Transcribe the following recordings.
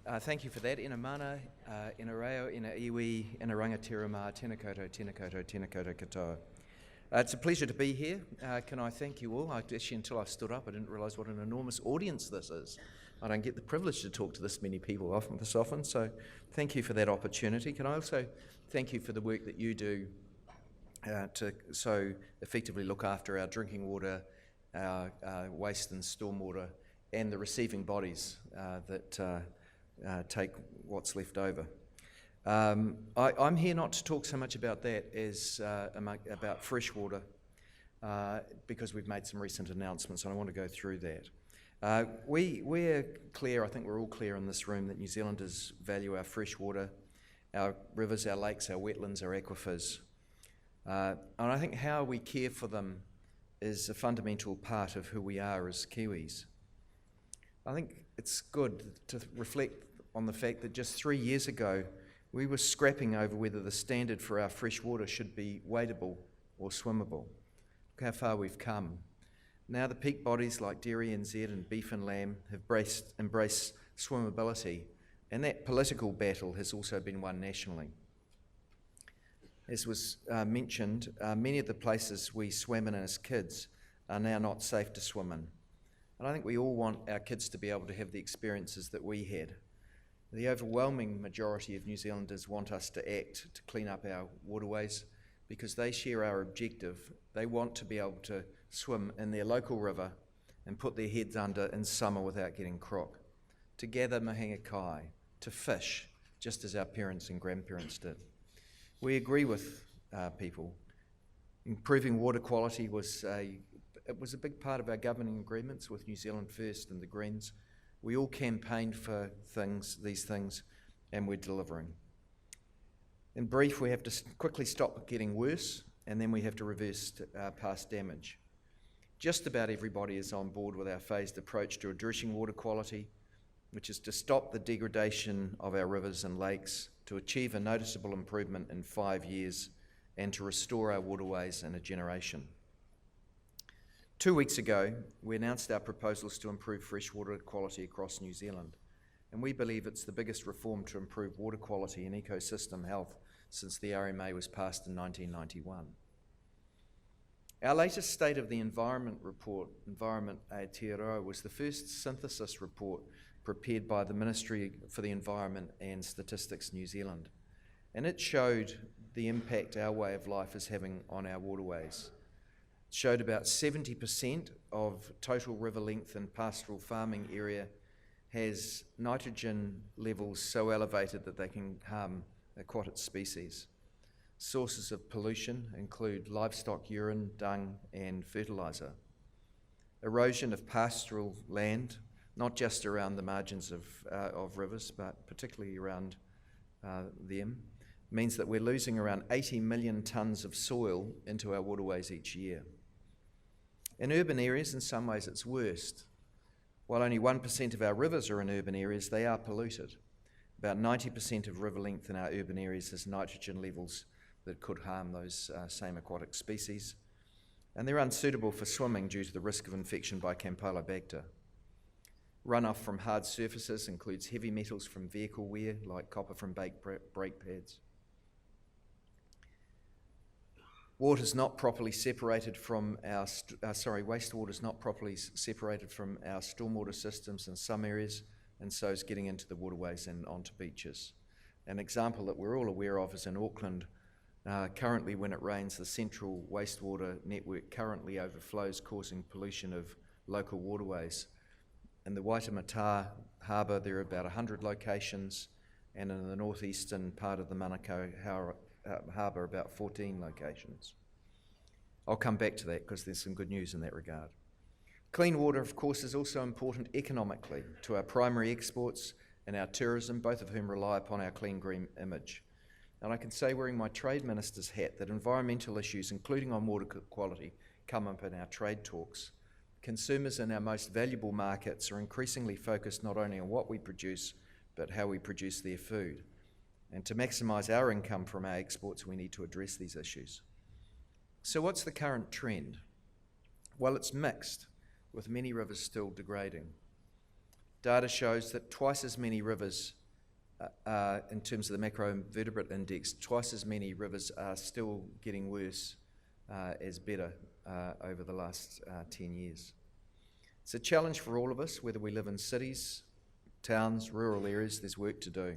Thank you for that. Ina mana, ina reo, ina iwi, ina rangatira mā, tēnā koutou, tēnā koutou, tēnā koutou katoa. It's a pleasure to be here. Can I thank you all? Actually, until I stood up, I didn't realise what an enormous audience this is. I don't get the privilege to talk to this many people this often, so thank you for that opportunity. Can I also thank you for the work that you do to so effectively look after our drinking water, our waste and stormwater, and the receiving bodies that take what's left over. I'm here not to talk so much about that as about freshwater, because we've made some recent announcements and I want to go through that. We're clear, I think we're all clear in this room, that New Zealanders value our freshwater, our rivers, our lakes, our wetlands, our aquifers. And I think how we care for them is a fundamental part of who we are as Kiwis. I think it's good to reflect on the fact that just 3 years ago, we were scrapping over whether the standard for our fresh water should be wadeable or swimmable. Look how far we've come. Now the peak bodies like Dairy NZ and Beef and Lamb have embraced swimmability, and that political battle has also been won nationally. As was mentioned, many of the places we swam in as kids are now not safe to swim in. And I think we all want our kids to be able to have the experiences that we had. The overwhelming majority of New Zealanders want us to act to clean up our waterways because they share our objective. They want to be able to swim in their local river and put their heads under in summer without getting crook, to gather mahanga kai, to fish, just as our parents and grandparents did. We agree with people. Improving water quality was a big part of our governing agreements with New Zealand First and the Greens. We all campaigned for these things, and we're delivering. In brief, we have to quickly stop getting worse, and then we have to reverse past damage. Just about everybody is on board with our phased approach to addressing water quality, which is to stop the degradation of our rivers and lakes, to achieve a noticeable improvement in 5 years, and to restore our waterways in a generation. 2 weeks ago, we announced our proposals to improve freshwater quality across New Zealand, and we believe it's the biggest reform to improve water quality and ecosystem health since the RMA was passed in 1991. Our latest State of the Environment report, Environment Aotearoa, was the first synthesis report prepared by the Ministry for the Environment and Statistics New Zealand, and it showed the impact our way of life is having on our waterways. Showed about 70% of total river length and pastoral farming area has nitrogen levels so elevated that they can harm aquatic species. Sources of pollution include livestock urine, dung, and fertiliser. Erosion of pastoral land, not just around the margins of rivers, but particularly around them, means that we're losing around 80 million tonnes of soil into our waterways each year. In urban areas, in some ways it's worst. While only 1% of our rivers are in urban areas, they are polluted. About 90% of river length in our urban areas has nitrogen levels that could harm those same aquatic species, and they're unsuitable for swimming due to the risk of infection by Campylobacter. Runoff from hard surfaces includes heavy metals from vehicle wear, like copper from brake pads. Wastewater is not properly separated from our stormwater systems in some areas, and so is getting into the waterways and onto beaches. An example that we're all aware of is in Auckland. Currently, when it rains, the central wastewater network currently overflows, causing pollution of local waterways. In the Waitemata Harbour, there are about 100 locations, and in the northeastern part of the Manukau Harbour, about 14 locations. I'll come back to that because there's some good news in that regard. Clean water, of course, is also important economically to our primary exports and our tourism, both of whom rely upon our clean green image. And I can say, wearing my trade minister's hat, that environmental issues, including on water quality, come up in our trade talks. Consumers in our most valuable markets are increasingly focused not only on what we produce, but how we produce their food. And to maximise our income from our exports, we need to address these issues. So what's the current trend? Well, it's mixed, with many rivers still degrading. Data shows that twice as many rivers, in terms of the macroinvertebrate index, twice as many rivers are still getting worse as better over the last 10 years. It's a challenge for all of us, whether we live in cities, towns, rural areas. There's work to do.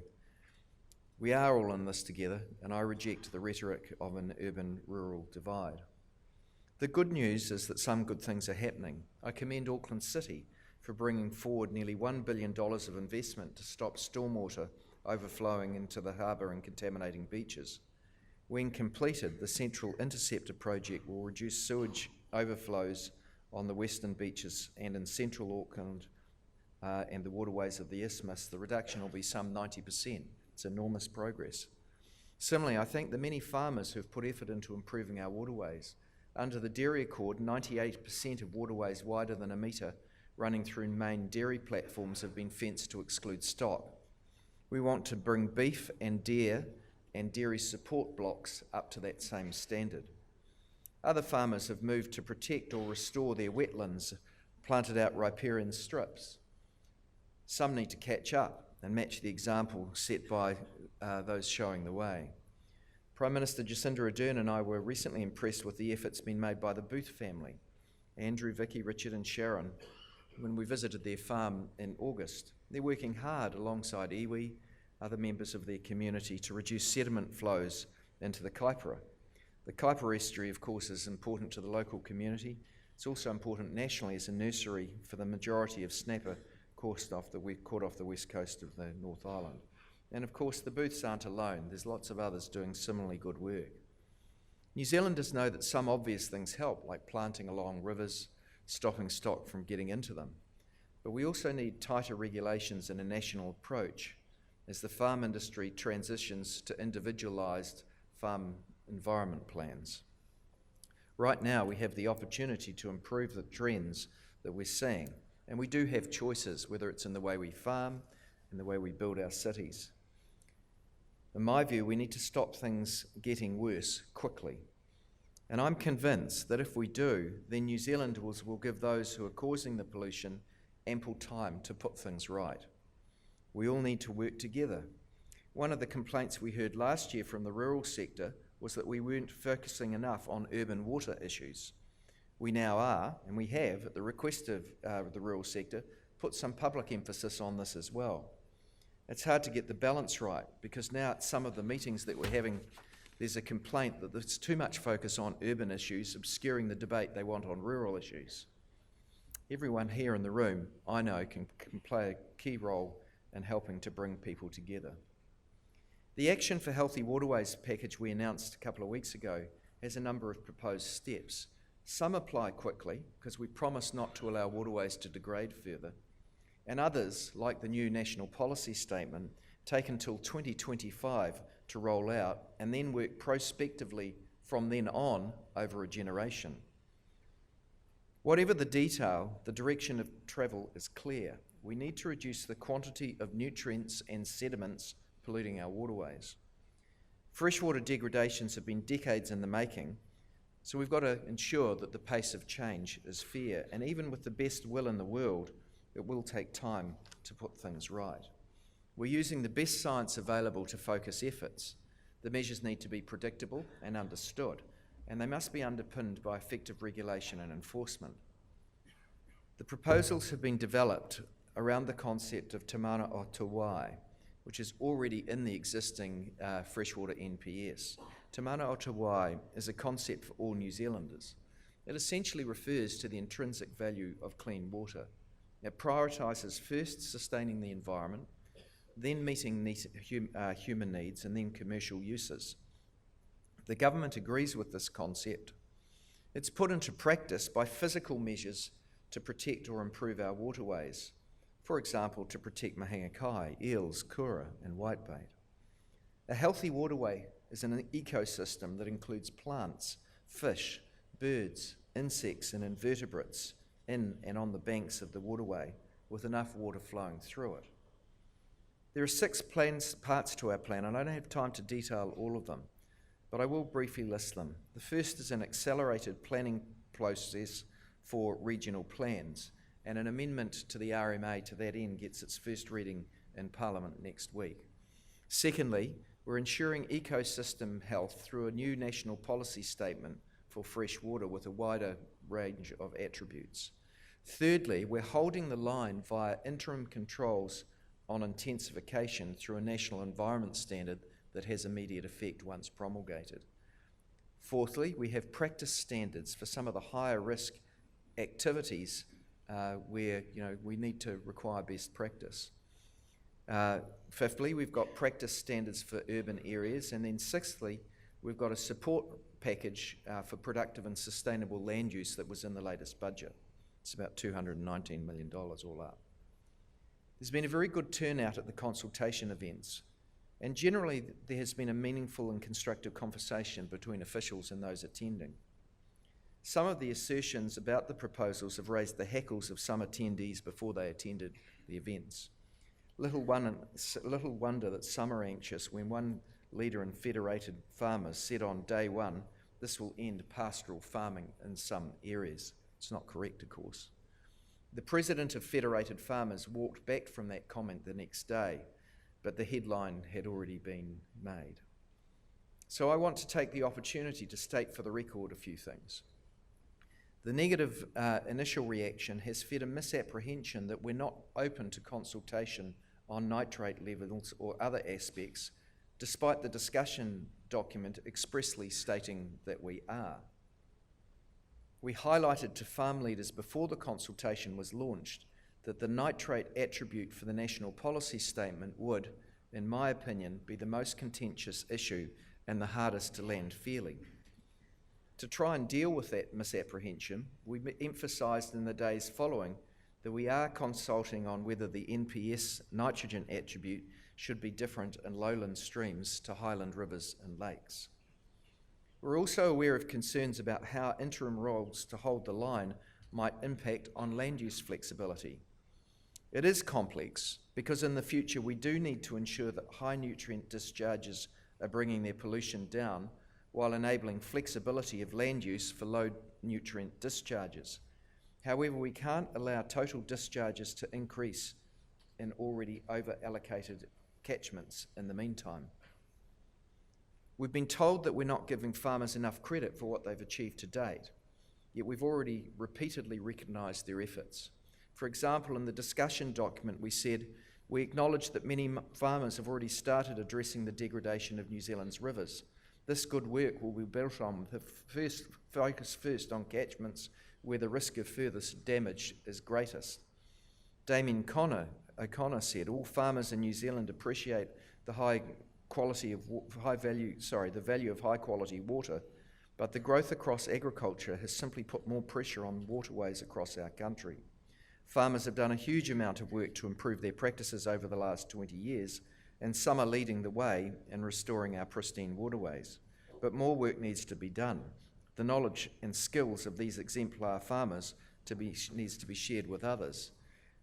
We are all in this together, and I reject the rhetoric of an urban-rural divide. The good news is that some good things are happening. I commend Auckland City for bringing forward nearly $1 billion of investment to stop stormwater overflowing into the harbour and contaminating beaches. When completed, the Central Interceptor project will reduce sewage overflows on the western beaches and in central Auckland and the waterways of the isthmus. The reduction will be some 90%. It's enormous progress. Similarly, I thank the many farmers who have put effort into improving our waterways. Under the Dairy Accord, 98% of waterways wider than a metre running through main dairy platforms have been fenced to exclude stock. We want to bring beef and dairy support blocks up to that same standard. Other farmers have moved to protect or restore their wetlands, planted out riparian strips. Some need to catch up and match the example set by those showing the way. Prime Minister Jacinda Ardern and I were recently impressed with the efforts being made by the Booth family, Andrew, Vicky, Richard and Sharon, when we visited their farm in August. They're working hard alongside iwi, other members of their community, to reduce sediment flows into the Kaipara. The Kaipara estuary, of course, is important to the local community. It's also important nationally as a nursery for the majority of snapper caught off the west coast of the North Island. And of course, the Booths aren't alone. There's lots of others doing similarly good work. New Zealanders know that some obvious things help, like planting along rivers, stopping stock from getting into them. But we also need tighter regulations and a national approach as the farm industry transitions to individualised farm environment plans. Right now, we have the opportunity to improve the trends that we're seeing, and we do have choices, whether it's in the way we farm, in the way we build our cities. In my view, we need to stop things getting worse quickly. And I'm convinced that if we do, then New Zealanders will give those who are causing the pollution ample time to put things right. We all need to work together. One of the complaints we heard last year from the rural sector was that we weren't focusing enough on urban water issues. We now are, and we have, at the request of the rural sector, put some public emphasis on this as well. It's hard to get the balance right, because now at some of the meetings that we're having, there's a complaint that there's too much focus on urban issues, obscuring the debate they want on rural issues. Everyone here in the room, I know, can play a key role in helping to bring people together. The Action for Healthy Waterways package we announced a couple of weeks ago has a number of proposed steps. Some apply quickly, because we promise not to allow waterways to degrade further, and others, like the new National Policy Statement, take until 2025 to roll out and then work prospectively from then on over a generation. Whatever the detail, the direction of travel is clear. We need to reduce the quantity of nutrients and sediments polluting our waterways. Freshwater degradations have been decades in the making, so we've got to ensure that the pace of change is fair, and even with the best will in the world, it will take time to put things right. We're using the best science available to focus efforts. The measures need to be predictable and understood, and they must be underpinned by effective regulation and enforcement. The proposals have been developed around the concept of Te Mana o Te Wai, which is already in the existing freshwater NPS. Te Mana o Te Wai is a concept for all New Zealanders. It essentially refers to the intrinsic value of clean water. It prioritises first sustaining the environment, then meeting human needs, and then commercial uses. The government agrees with this concept. It's put into practice by physical measures to protect or improve our waterways. For example, to protect mahangakai, eels, kura, and whitebait. A healthy waterway is an ecosystem that includes plants, fish, birds, insects, and invertebrates in and on the banks of the waterway, with enough water flowing through it. There are 6 parts to our plan, and I don't have time to detail all of them, but I will briefly list them. The first is an accelerated planning process for regional plans, and an amendment to the RMA to that end gets its first reading in Parliament next week. Secondly, we're ensuring ecosystem health through a new national policy statement for fresh water with a wider range of attributes. Thirdly, we're holding the line via interim controls on intensification through a national environment standard that has immediate effect once promulgated. Fourthly, we have practice standards for some of the higher risk activities where we need to require best practice. Fifthly, we've got practice standards for urban areas, and then sixthly, we've got a support package for productive and sustainable land use that was in the latest budget. It's about $219 million all up. There's been a very good turnout at the consultation events, and generally there has been a meaningful and constructive conversation between officials and those attending. Some of the assertions about the proposals have raised the hackles of some attendees before they attended the events. Little wonder that some are anxious when one leader in Federated Farmers said on day one, this will end pastoral farming in some areas. It's not correct, of course. The president of Federated Farmers walked back from that comment the next day, but the headline had already been made. So I want to take the opportunity to state for the record a few things. The negative initial reaction has fed a misapprehension that we're not open to consultation on nitrate levels or other aspects, despite the discussion document expressly stating that we are. We highlighted to farm leaders before the consultation was launched that the nitrate attribute for the national policy statement would, in my opinion, be the most contentious issue and the hardest to land fairly. To try and deal with that misapprehension, we emphasised in the days following that we are consulting on whether the NPS nitrogen attribute should be different in lowland streams to highland rivers and lakes. We're also aware of concerns about how interim roles to hold the line might impact on land use flexibility. It is complex because in the future we do need to ensure that high nutrient discharges are bringing their pollution down while enabling flexibility of land use for low nutrient discharges. However, we can't allow total discharges to increase in already over-allocated catchments in the meantime. We've been told that we're not giving farmers enough credit for what they've achieved to date, yet we've already repeatedly recognised their efforts. For example, in the discussion document we said, we acknowledge that many farmers have already started addressing the degradation of New Zealand's rivers. This good work will be built on the focus first on catchments where the risk of further damage is greatest. Damien O'Connor said, all farmers in New Zealand appreciate the the value of high quality water, but the growth across agriculture has simply put more pressure on waterways across our country. Farmers have done a huge amount of work to improve their practices over the last 20 years, and some are leading the way in restoring our pristine waterways. But more work needs to be done. The knowledge and skills of these exemplar farmers needs to be shared with others.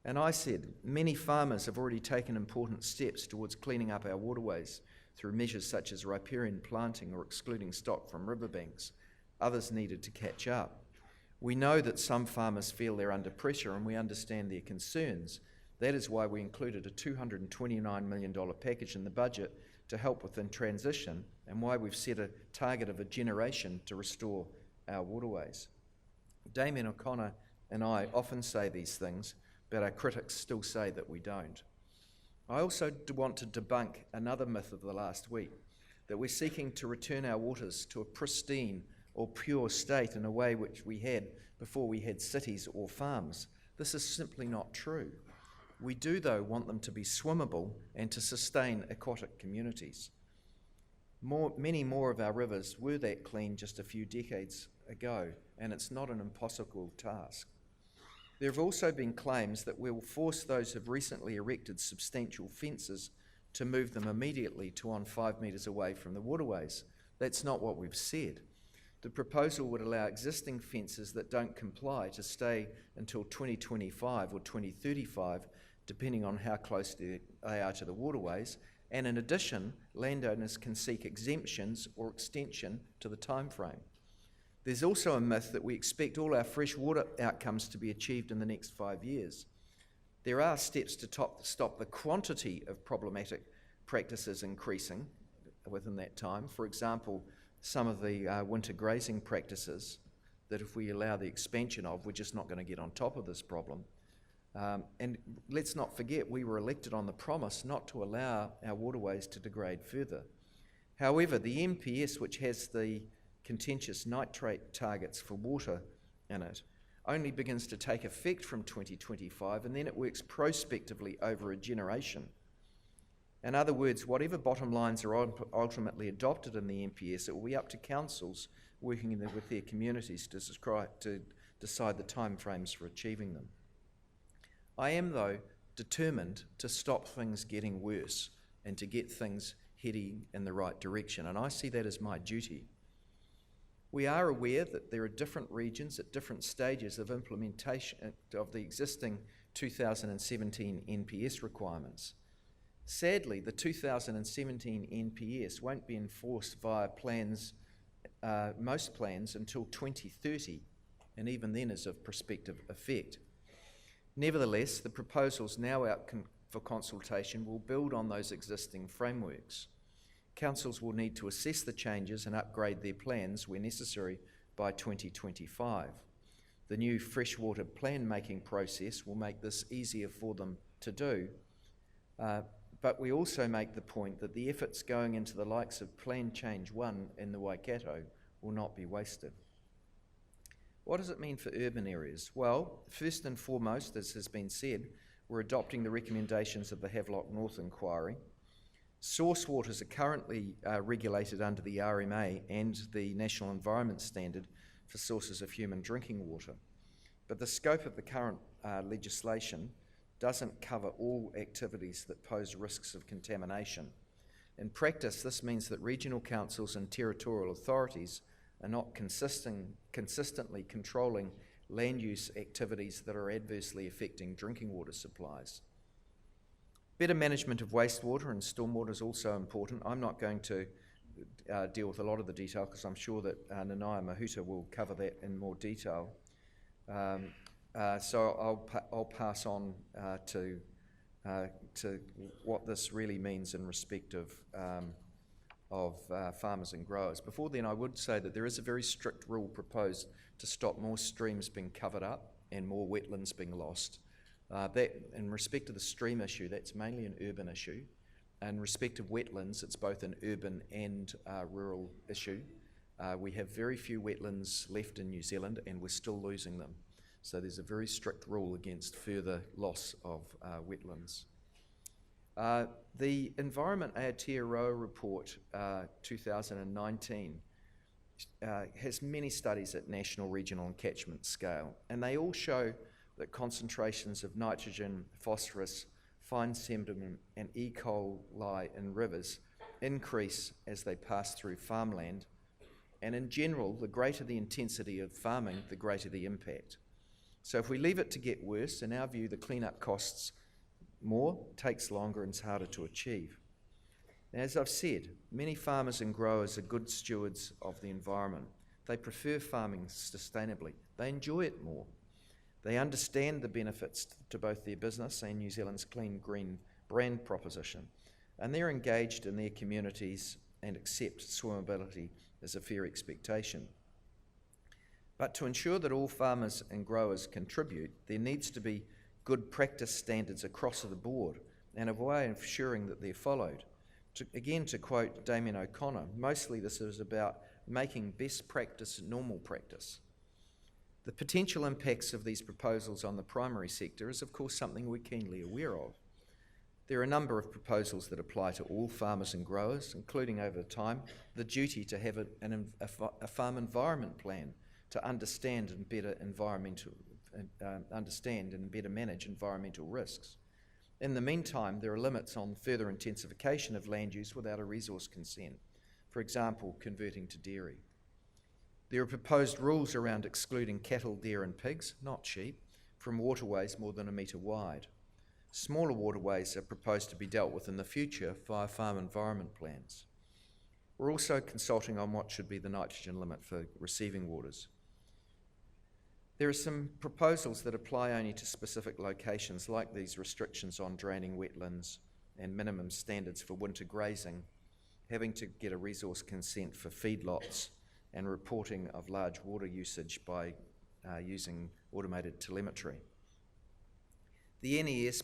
And I said, many farmers have already taken important steps towards cleaning up our waterways through measures such as riparian planting or excluding stock from riverbanks. Others needed to catch up. We know that some farmers feel they're under pressure and we understand their concerns. That is why we included a $229 million package in the budget to help within transition, and why we've set a target of a generation to restore our waterways. Damien O'Connor and I often say these things, but our critics still say that we don't. I also want to debunk another myth of the last week, that we're seeking to return our waters to a pristine or pure state in a way which we had before we had cities or farms. This is simply not true. We do, though, want them to be swimmable and to sustain aquatic communities. Many more of our rivers were that clean just a few decades ago, and it's not an impossible task. There have also been claims that we will force those who have recently erected substantial fences to move them immediately to on 5 metres away from the waterways. That's not what we've said. The proposal would allow existing fences that don't comply to stay until 2025 or 2035, depending on how close they are to the waterways, and in addition, landowners can seek exemptions or extension to the time frame. There's also a myth that we expect all our freshwater outcomes to be achieved in the next 5 years. There are steps to stop the quantity of problematic practices increasing within that time. For example, some of the winter grazing practices that if we allow the expansion of, we're just not going to get on top of this problem. And let's not forget, we were elected on the promise not to allow our waterways to degrade further. However, the NPS, which has the contentious nitrate targets for water in it, only begins to take effect from 2025, and then it works prospectively over a generation. In other words, whatever bottom lines are ultimately adopted in the NPS, it will be up to councils working with their communities to decide the timeframes for achieving them. I am, though, determined to stop things getting worse and to get things heading in the right direction, and I see that as my duty. We are aware that there are different regions at different stages of implementation of the existing 2017 NPS requirements. Sadly, the 2017 NPS won't be enforced via most plans until 2030, and even then is of prospective effect. Nevertheless, the proposals now out for consultation will build on those existing frameworks. Councils will need to assess the changes and upgrade their plans where necessary by 2025. The new freshwater plan making process will make this easier for them to do, but we also make the point that the efforts going into the likes of Plan Change 1 in the Waikato will not be wasted. What does it mean for urban areas? Well, first and foremost, as has been said, we're adopting the recommendations of the Havelock North Inquiry. Source waters are currently regulated under the RMA and the National Environment Standard for sources of human drinking water. But the scope of the current legislation doesn't cover all activities that pose risks of contamination. In practice, this means that regional councils and territorial authorities are not consistently controlling land use activities that are adversely affecting drinking water supplies. Better management of wastewater and stormwater is also important. I'm not going to deal with a lot of the detail because I'm sure that Nanaia Mahuta will cover that in more detail. So I'll pass on to what this really means in respect of farmers and growers. Before then, I would say that there is a very strict rule proposed to stop more streams being covered up and more wetlands being lost. That, in respect to the stream issue, that's mainly an urban issue. In respect of wetlands, it's both an urban and rural issue. We have very few wetlands left in New Zealand and we're still losing them. So there's a very strict rule against further loss of wetlands. The Environment Aotearoa Report 2019 has many studies at national, regional and catchment scale, and they all show that concentrations of nitrogen, phosphorus, fine sediment and E. coli in rivers increase as they pass through farmland, and in general, the greater the intensity of farming, the greater the impact. So if we leave it to get worse, in our view, the cleanup costs more, takes longer and is harder to achieve. Now, as I've said, many farmers and growers are good stewards of the environment. They prefer farming sustainably. They enjoy it more. They understand the benefits to both their business and New Zealand's clean green brand proposition, and they're engaged in their communities and accept swimmability as a fair expectation. But to ensure that all farmers and growers contribute, there needs to be good practice standards across the board and a way of ensuring that they're followed. To quote Damien O'Connor, mostly this is about making best practice normal practice. The potential impacts of these proposals on the primary sector is of course something we're keenly aware of. There are a number of proposals that apply to all farmers and growers, including over time the duty to have a farm environment plan to understand and better manage environmental risks. In the meantime, there are limits on further intensification of land use without a resource consent, for example, converting to dairy. There are proposed rules around excluding cattle, deer and pigs, not sheep, from waterways more than 1 metre wide. Smaller waterways are proposed to be dealt with in the future via farm environment plans. We're also consulting on what should be the nitrogen limit for receiving waters. There are some proposals that apply only to specific locations, like these restrictions on draining wetlands and minimum standards for winter grazing, having to get a resource consent for feedlots, and reporting of large water usage by using automated telemetry. The NES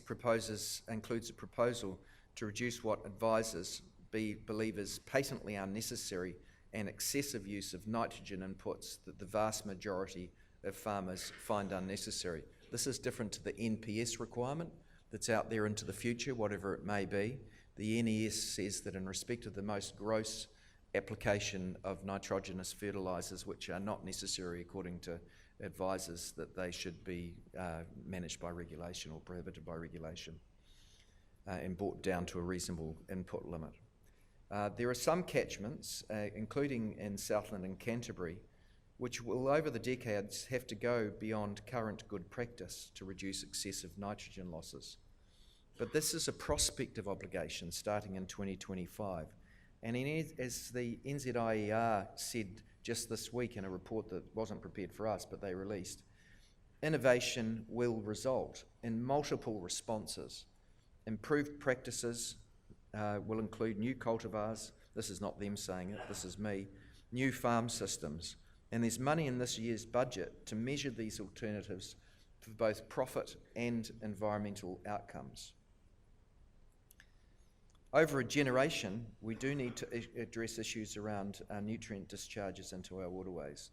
includes a proposal to reduce what advisors believe is patently unnecessary and excessive use of nitrogen inputs that the vast majority of farmers find unnecessary. This is different to the NPS requirement that's out there into the future, whatever it may be. The NES says that in respect of the most gross application of nitrogenous fertilisers, which are not necessary according to advisors, that they should be managed by regulation or prohibited by regulation and brought down to a reasonable input limit. There are some catchments, including in Southland and Canterbury, which will over the decades have to go beyond current good practice to reduce excessive nitrogen losses. But this is a prospective obligation starting in 2025. And as the NZIER said just this week in a report that wasn't prepared for us, but they released, innovation will result in multiple responses. Improved practices will include new cultivars. This is not them saying it, this is me. New farm systems. And there's money in this year's budget to measure these alternatives for both profit and environmental outcomes. Over a generation, we do need to address issues around nutrient discharges into our waterways.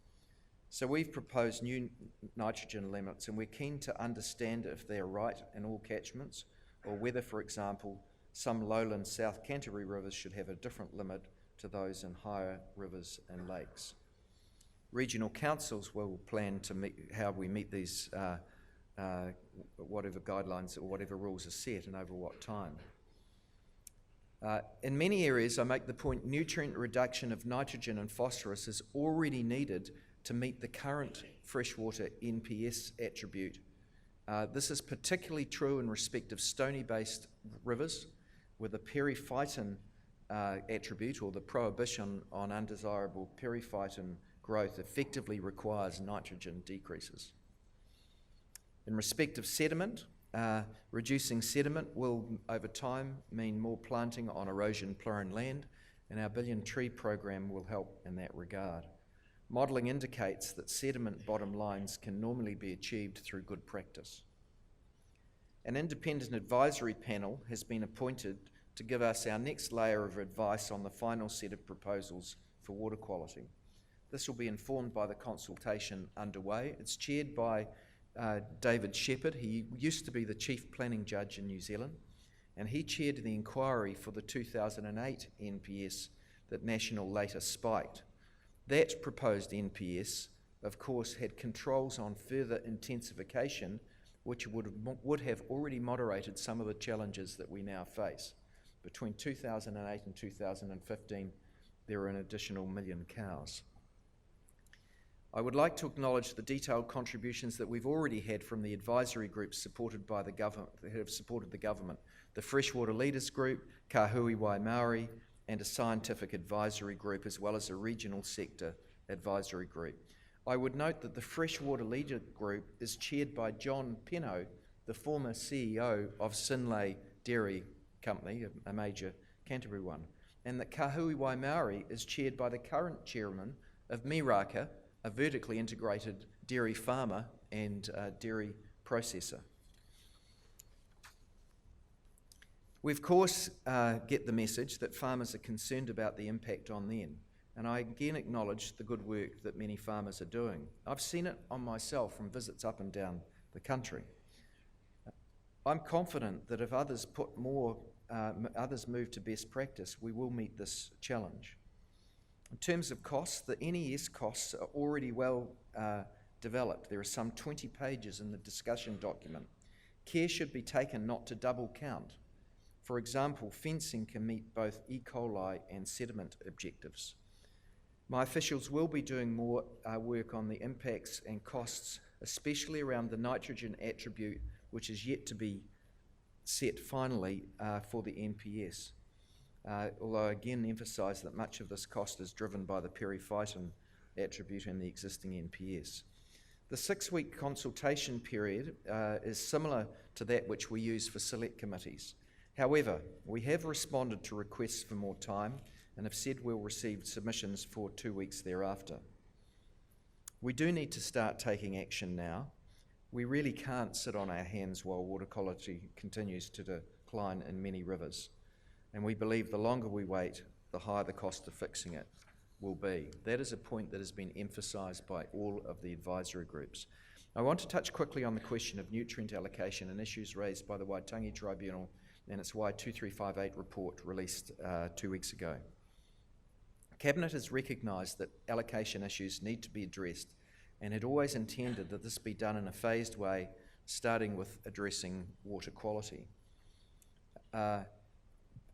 So we've proposed new nitrogen limits, and we're keen to understand if they're right in all catchments, or whether, for example, some lowland South Canterbury rivers should have a different limit to those in higher rivers and lakes. Regional councils will plan to meet how we meet these whatever guidelines or whatever rules are set and over what time. In many areas, I make the point, nutrient reduction of nitrogen and phosphorus is already needed to meet the current freshwater NPS attribute. This is particularly true in respect of stony-based rivers, where the periphyton attribute, or the prohibition on undesirable periphyton growth, effectively requires nitrogen decreases. In respect of sediment, reducing sediment will, over time, mean more planting on erosion-prone land, and our Billion Tree program will help in that regard. Modelling indicates that sediment bottom lines can normally be achieved through good practice. An independent advisory panel has been appointed to give us our next layer of advice on the final set of proposals for water quality. This will be informed by the consultation underway. It's chaired by David Shepherd. He used to be the Chief Planning Judge in New Zealand, and he chaired the inquiry for the 2008 NPS that National later spiked. That proposed NPS, of course, had controls on further intensification, which would have already moderated some of the challenges that we now face. Between 2008 and 2015, there were an additional 1 million cows. I would like to acknowledge the detailed contributions that we've already had from the advisory groups supported by the government, that have supported the government, the Freshwater Leaders Group, Kahui Waimaori, and a scientific advisory group, as well as a regional sector advisory group. I would note that the Freshwater Leader Group is chaired by John Penno, the former CEO of Synlait Dairy Company, a major Canterbury one, and that Kahui Waimaori is chaired by the current chairman of Miraka, a vertically integrated dairy farmer and dairy processor. We, of course, get the message that farmers are concerned about the impact on them, and I again acknowledge the good work that many farmers are doing. I've seen it on myself from visits up and down the country. I'm confident that if others move to best practice, we will meet this challenge. In terms of costs, the NES costs are already well developed. There are some 20 pages in the discussion document. Care should be taken not to double count. For example, fencing can meet both E. coli and sediment objectives. My officials will be doing more work on the impacts and costs, especially around the nitrogen attribute, which is yet to be set finally for the NPS. although I again emphasise that much of this cost is driven by the periphyton attribute and the existing NPS. The 6-week consultation period is similar to that which we use for select committees. However, we have responded to requests for more time and have said we'll receive submissions for 2 weeks thereafter. We do need to start taking action now. We really can't sit on our hands while water quality continues to decline in many rivers. And we believe the longer we wait, the higher the cost of fixing it will be. That is a point that has been emphasised by all of the advisory groups. I want to touch quickly on the question of nutrient allocation and issues raised by the Waitangi Tribunal and its Y2358 report released 2 weeks ago. Cabinet has recognised that allocation issues need to be addressed and had always intended that this be done in a phased way, starting with addressing water quality.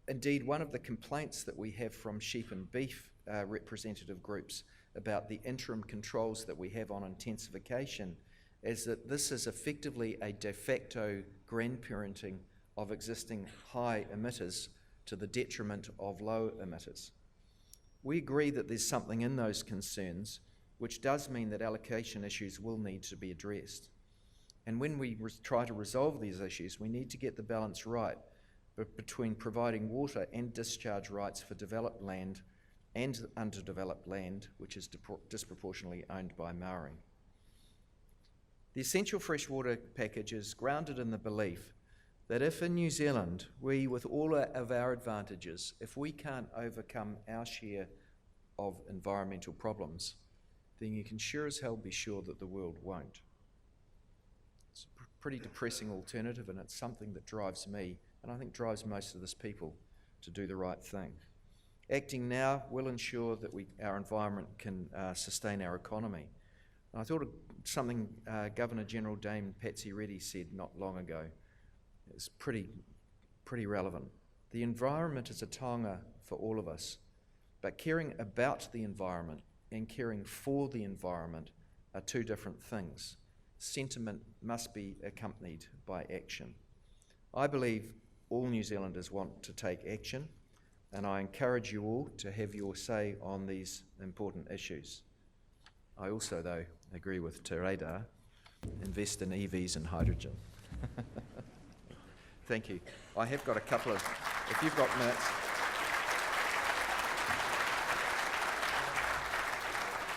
Indeed, one of the complaints that we have from sheep and beef representative groups about the interim controls that we have on intensification is that this is effectively a de facto grandparenting of existing high emitters to the detriment of low emitters. We agree that there's something in those concerns, which does mean that allocation issues will need to be addressed. And when we try to resolve these issues, we need to get the balance right between providing water and discharge rights for developed land and underdeveloped land, which is disproportionately owned by Maori. The Essential Freshwater Package is grounded in the belief that if in New Zealand, we, with all of our advantages, if we can't overcome our share of environmental problems, then you can sure as hell be sure that the world won't. It's a pretty depressing alternative, and it's something that drives me, and I think drives most of this people, to do the right thing. Acting now will ensure that our environment can sustain our economy. And I thought of something Governor-General Dame Patsy Reddy said not long ago. It's pretty relevant. The environment is a taonga for all of us, but caring about the environment and caring for the environment are two different things. Sentiment must be accompanied by action. I believe all New Zealanders want to take action, and I encourage you all to have your say on these important issues. I also, though, agree with Te Reda, invest in EVs and hydrogen. Thank you. I have got a couple of, if you've got minutes.